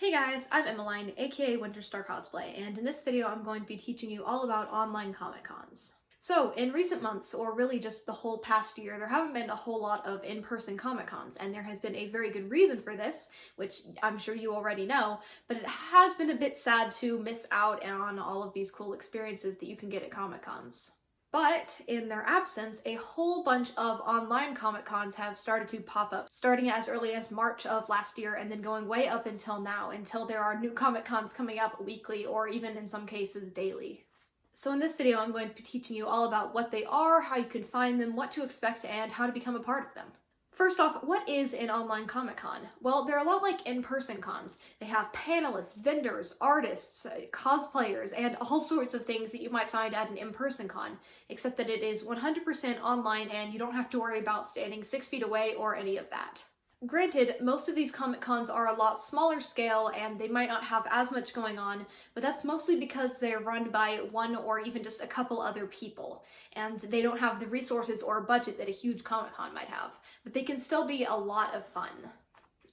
Hey guys, I'm Emiline, aka Winterstar Cosplay, and in this video I'm going to be teaching you all about online Comic Cons. So, in recent months, or really just the whole past year, there haven't been a whole lot of in-person Comic Cons, and there has been a very good reason for this, which I'm sure you already know, but it has been a bit sad to miss out on all of these cool experiences that you can get at Comic Cons. But in their absence, a whole bunch of online Comic Cons have started to pop up, starting as early as March of last year and then going way up until now, until there are new Comic Cons coming up weekly or even in some cases daily. So in this video, I'm going to be teaching you all about what they are, how you can find them, what to expect, and how to become a part of them. First off, what is an online Comic Con? Well, they're a lot like in-person cons. They have panelists, vendors, artists, cosplayers, and all sorts of things that you might find at an in-person con, except that it is 100% online and you don't have to worry about standing 6 feet away or any of that. Granted, most of these Comic Cons are a lot smaller scale and they might not have as much going on, but that's mostly because they're run by one or even just a couple other people, and they don't have the resources or budget that a huge Comic Con might have, but they can still be a lot of fun.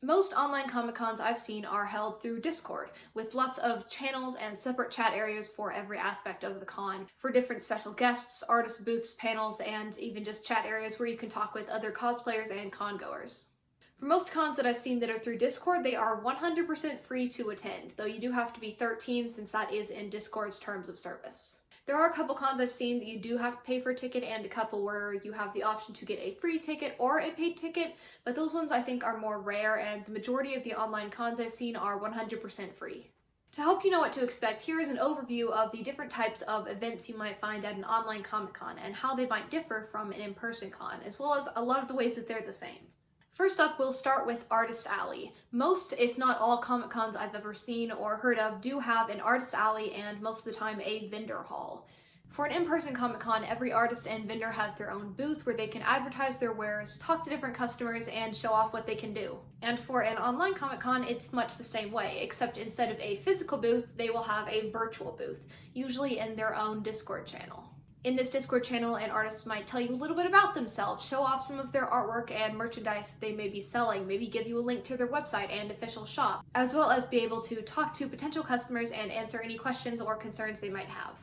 Most online Comic Cons I've seen are held through Discord, with lots of channels and separate chat areas for every aspect of the con, for different special guests, artist booths, panels, and even just chat areas where you can talk with other cosplayers and con-goers. For most cons that I've seen that are through Discord, they are 100% free to attend, though you do have to be 13 since that is in Discord's terms of service. There are a couple cons I've seen that you do have to pay for a ticket and a couple where you have the option to get a free ticket or a paid ticket, but those ones I think are more rare and the majority of the online cons I've seen are 100% free. To help you know what to expect, here is an overview of the different types of events you might find at an online Comic Con and how they might differ from an in-person con, as well as a lot of the ways that they're the same. First up, we'll start with Artist Alley. Most, if not all, Comic Cons I've ever seen or heard of do have an Artist Alley and most of the time a vendor hall. For an in-person Comic Con, every artist and vendor has their own booth where they can advertise their wares, talk to different customers, and show off what they can do. And for an online Comic Con, it's much the same way, except instead of a physical booth, they will have a virtual booth, usually in their own Discord channel. In this Discord channel, an artist might tell you a little bit about themselves, show off some of their artwork and merchandise that they may be selling, maybe give you a link to their website and official shop, as well as be able to talk to potential customers and answer any questions or concerns they might have.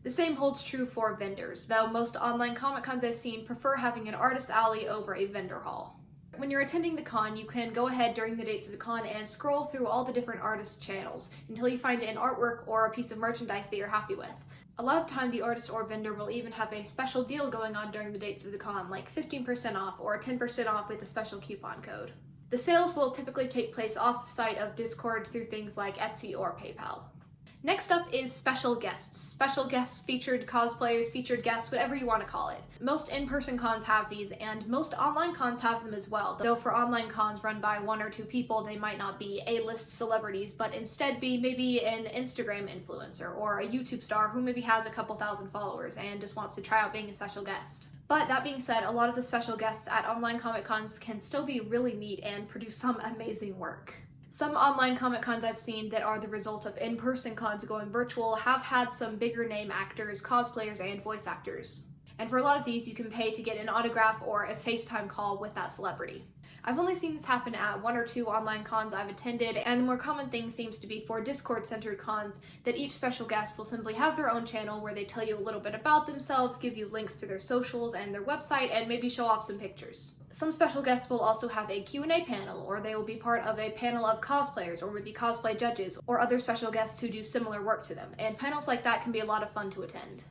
The same holds true for vendors, though most online Comic Cons I've seen prefer having an Artist Alley over a vendor hall. When you're attending the con, you can go ahead during the dates of the con and scroll through all the different artist channels until you find an artwork or a piece of merchandise that you're happy with. A lot of the time, the artist or vendor will even have a special deal going on during the dates of the con, like 15% off or 10% off with a special coupon code. The sales will typically take place off-site of Discord through things like Etsy or PayPal. Next up is special guests. Special guests, featured cosplayers, featured guests, whatever you want to call it. Most in-person cons have these, and most online cons have them as well, though for online cons run by one or two people, they might not be A-list celebrities, but instead be maybe an Instagram influencer or a YouTube star who maybe has a couple thousand followers and just wants to try out being a special guest. But that being said, a lot of the special guests at online Comic Cons can still be really neat and produce some amazing work. Some online Comic Cons I've seen that are the result of in-person cons going virtual have had some bigger name actors, cosplayers, and voice actors. And for a lot of these, you can pay to get an autograph or a FaceTime call with that celebrity. I've only seen this happen at one or two online cons I've attended, and the more common thing seems to be for Discord-centered cons that each special guest will simply have their own channel where they tell you a little bit about themselves, give you links to their socials and their website, and maybe show off some pictures. Some special guests will also have a Q&A panel, or they will be part of a panel of cosplayers, or maybe cosplay judges, or other special guests who do similar work to them, and panels like that can be a lot of fun to attend.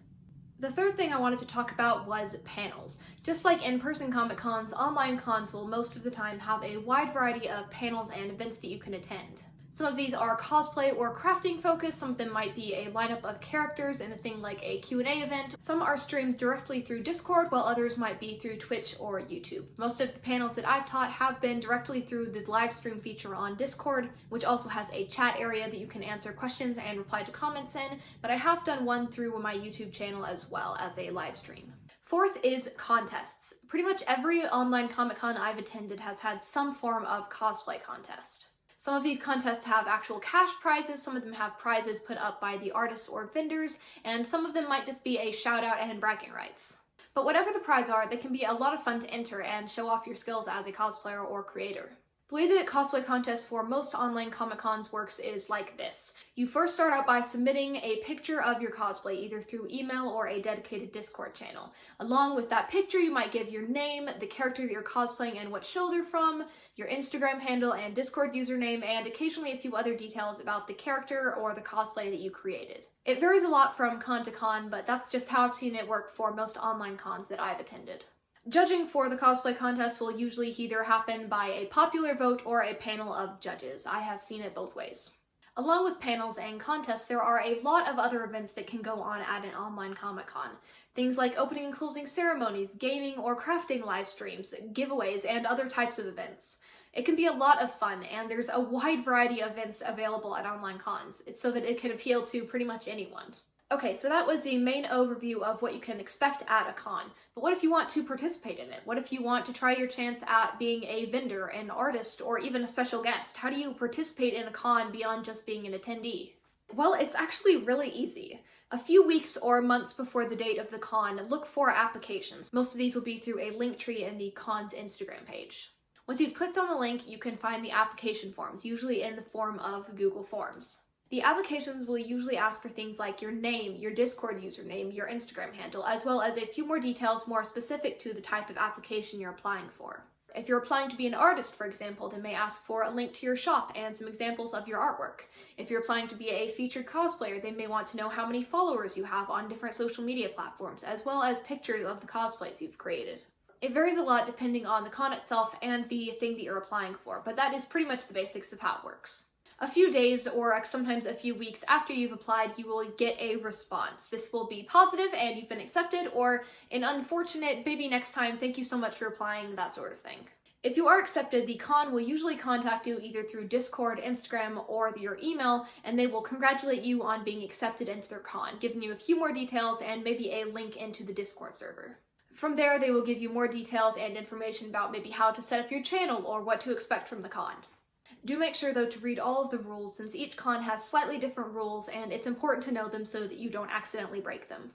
The third thing I wanted to talk about was panels. Just like in-person Comic Cons, online cons will most of the time have a wide variety of panels and events that you can attend. Some of these are cosplay or crafting focused, some of them might be a lineup of characters in a thing like a Q&A event. Some are streamed directly through Discord, while others might be through Twitch or YouTube. Most of the panels that I've taught have been directly through the live stream feature on Discord, which also has a chat area that you can answer questions and reply to comments in, but I have done one through my YouTube channel as well as a live stream. Fourth is contests. Pretty much every online Comic Con I've attended has had some form of cosplay contest. Some of these contests have actual cash prizes, some of them have prizes put up by the artists or vendors, and some of them might just be a shout out and bragging rights. But whatever the prize are, they can be a lot of fun to enter and show off your skills as a cosplayer or creator. The way that cosplay contests for most online Comic Cons works is like this. You first start out by submitting a picture of your cosplay, either through email or a dedicated Discord channel. Along with that picture, you might give your name, the character that you're cosplaying and what show they're from, your Instagram handle and Discord username, and occasionally a few other details about the character or the cosplay that you created. It varies a lot from con to con, but that's just how I've seen it work for most online cons that I've attended. Judging for the cosplay contest will usually either happen by a popular vote or a panel of judges. I have seen it both ways. Along with panels and contests, there are a lot of other events that can go on at an online Comic-Con. Things like opening and closing ceremonies, gaming or crafting live streams, giveaways, and other types of events. It can be a lot of fun, and there's a wide variety of events available at online cons, so that it can appeal to pretty much anyone. Okay, so that was the main overview of what you can expect at a con. But what if you want to participate in it? What if you want to try your chance at being a vendor, an artist, or even a special guest? How do you participate in a con beyond just being an attendee? Well, it's actually really easy. A few weeks or months before the date of the con, look for applications. Most of these will be through a link tree in the con's Instagram page. Once you've clicked on the link, you can find the application forms, usually in the form of Google Forms. The applications will usually ask for things like your name, your Discord username, your Instagram handle, as well as a few more details more specific to the type of application you're applying for. If you're applying to be an artist, for example, they may ask for a link to your shop and some examples of your artwork. If you're applying to be a featured cosplayer, they may want to know how many followers you have on different social media platforms, as well as pictures of the cosplays you've created. It varies a lot depending on the con itself and the thing that you're applying for, but that is pretty much the basics of how it works. A few days or sometimes a few weeks after you've applied, you will get a response. This will be positive and you've been accepted, or an unfortunate, maybe next time, thank you so much for applying, that sort of thing. If you are accepted, the con will usually contact you either through Discord, Instagram, or your email, and they will congratulate you on being accepted into their con, giving you a few more details and maybe a link into the Discord server. From there, they will give you more details and information about maybe how to set up your channel or what to expect from the con. Do make sure, though, to read all of the rules, since each con has slightly different rules, and it's important to know them so that you don't accidentally break them.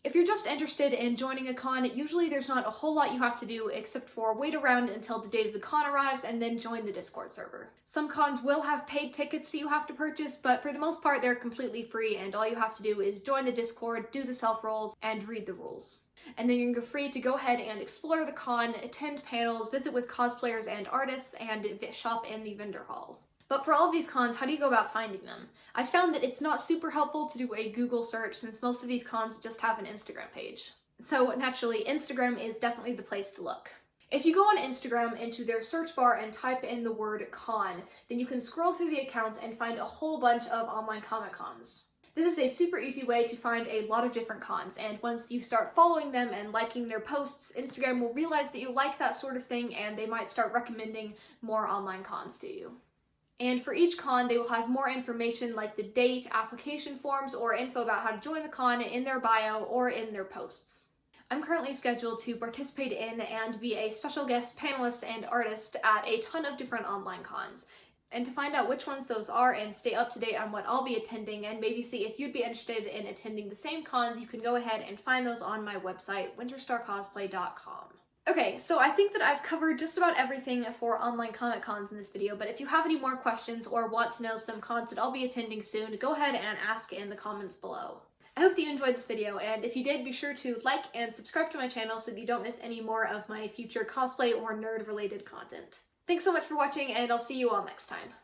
If you're just interested in joining a con, usually there's not a whole lot you have to do except for wait around until the date of the con arrives and then join the Discord server. Some cons will have paid tickets that you have to purchase, but for the most part they're completely free, and all you have to do is join the Discord, do the self-rolls, and read the rules. And then you're free to go ahead and explore the con, attend panels, visit with cosplayers and artists, and shop in the vendor hall. But for all of these cons, how do you go about finding them? I found that it's not super helpful to do a Google search, since most of these cons just have an Instagram page. So naturally, Instagram is definitely the place to look. If you go on Instagram into their search bar and type in the word con, then you can scroll through the accounts and find a whole bunch of online Comic Cons. This is a super easy way to find a lot of different cons, and once you start following them and liking their posts, Instagram will realize that you like that sort of thing, and they might start recommending more online cons to you. And for each con, they will have more information like the date, application forms, or info about how to join the con in their bio or in their posts. I'm currently scheduled to participate in and be a special guest panelist and artist at a ton of different online cons. And to find out which ones those are and stay up to date on what I'll be attending, and maybe see if you'd be interested in attending the same cons, you can go ahead and find those on my website, winterstarcosplay.com. Okay, so I think that I've covered just about everything for online Comic Cons in this video, but if you have any more questions or want to know some cons that I'll be attending soon, go ahead and ask in the comments below. I hope that you enjoyed this video, and if you did, be sure to like and subscribe to my channel so that you don't miss any more of my future cosplay or nerd-related content. Thanks so much for watching, and I'll see you all next time.